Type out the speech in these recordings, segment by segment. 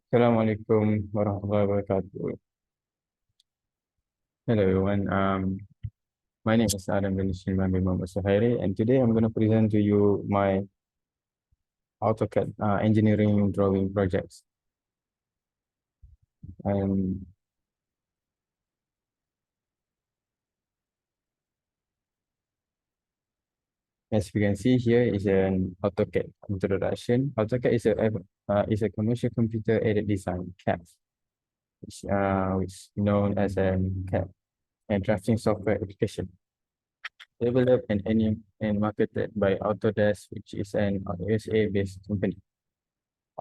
Assalamualaikum warahmatullahi wabarakatuh. Hello everyone. My name is Adam bin Shilman bin Muhammad Suhairi, and today I'm going to present to you my AutoCAD engineering drawing projects. And as you can see here is an AutoCAD introduction. AutoCAD is a commercial computer aided design (CAD), which known as a CAD and drafting software application. Developed and marketed by Autodesk, which is an USA-based company.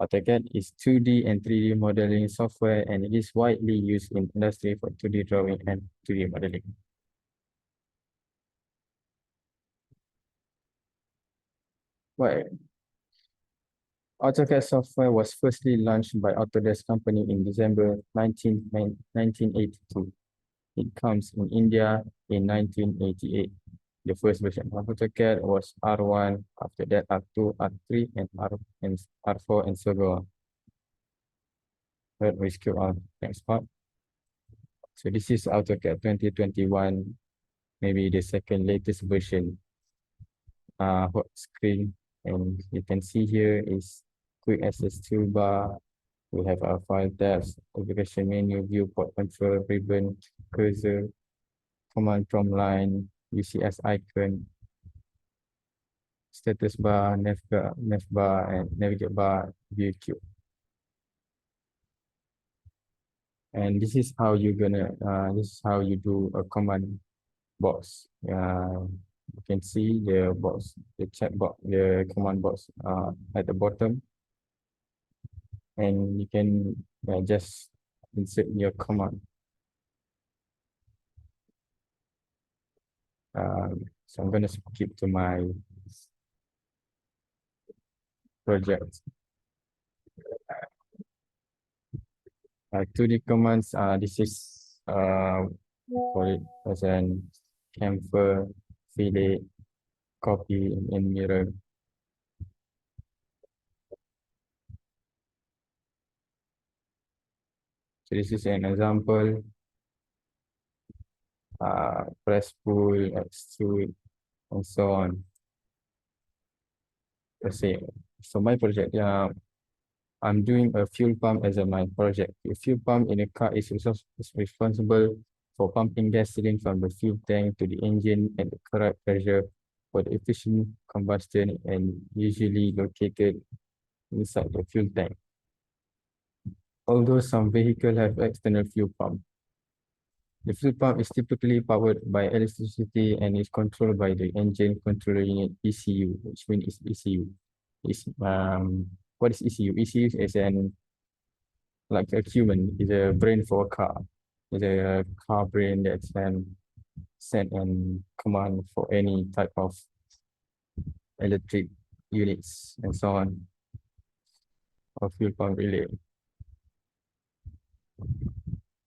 AutoCAD is 2D and 3D modeling software, and it is widely used in industry for 2D drawing and 3D modeling. Why? AutoCAD software was firstly launched by Autodesk company in December 1982. It comes in India in 1988. The first version of AutoCAD was R1, after that R2, R3, and R4, and so on. Let me skip on next part. So this is AutoCAD 2021, maybe the second latest version. Hot screen, and you can see here is quick access toolbar. We have our file tabs, application menu, viewport control, ribbon, cursor, command prompt line, UCS icon, status bar, nav bar, and navigate bar, view queue. And this is how you do a command box. You can see the box, the chat box, the command box at the bottom, and you can just insert your command. So I'm going to skip to my project. 2D commands, this is call it as an chamfer, fillet, copy, and mirror. So this is an example. Press, pull, extrude, and so on. Let's say, so my project, I'm doing a fuel pump as my project. The fuel pump in a car is responsible for pumping gasoline from the fuel tank to the engine at the correct pressure for the efficient combustion, and usually located inside the fuel tank. Although some vehicles have external fuel pump, the fuel pump is typically powered by electricity and is controlled by the engine controller unit (ECU), which means ECU. What is ECU? ECU is like a human, is a brain for a car. It's a car brain that can send and command for any type of electric units and so on, or fuel pump relay.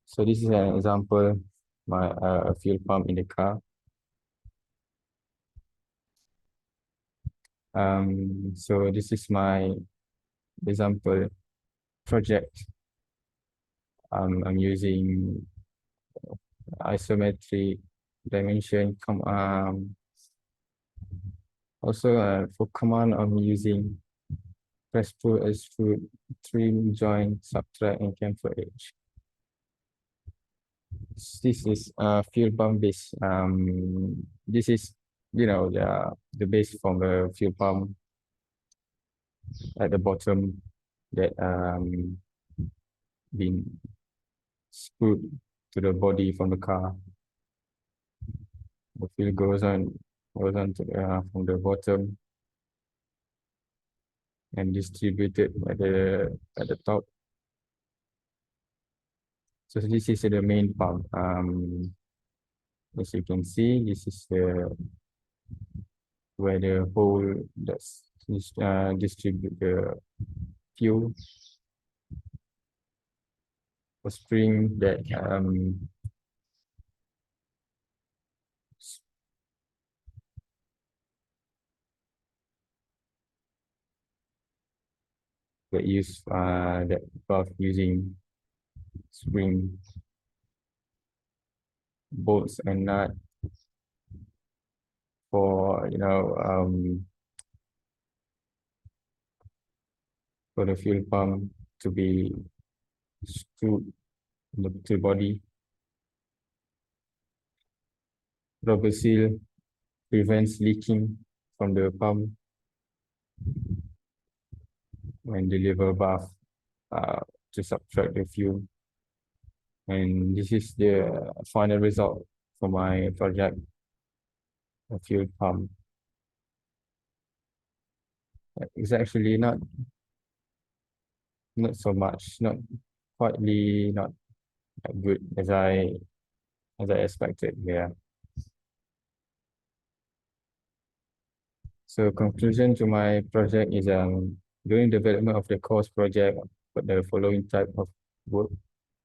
So this is an example, my fuel pump in the car. So this is my example project. I'm using isometric dimension. Also for command, I'm using press, pull, extrude, trim, join, subtract, and chamfer edge. This is fuel pump base. This is the base from the fuel pump at the bottom that been screwed to the body from the car. The fuel goes on to from the bottom and distributed at the top. So this is the main pump. As you can see, this is where the hole that's distribute the fuel. A spring that that involve using spring, bolts and nut for for the fuel pump to be screwed to the body. Rubber seal prevents leaking from the pump when deliver bath to subtract the fuel. And this is the final result for my project, a fuel pump. It's actually not so much, not quietly not good as I expected. Yeah. So conclusion to my project is during development of the course project, the following type of work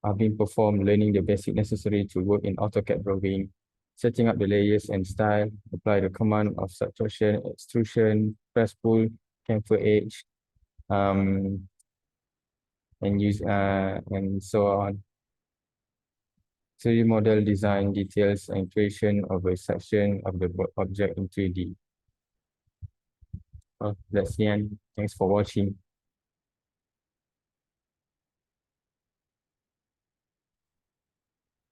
are being performed: learning the basic necessary to work in AutoCAD drawing, setting up the layers and style, apply the command of subtraction, extrusion, press pull, chamfer edge, and use and so on. 3D model design details and creation of a section of the object in 3D. That's the end. Thanks for watching.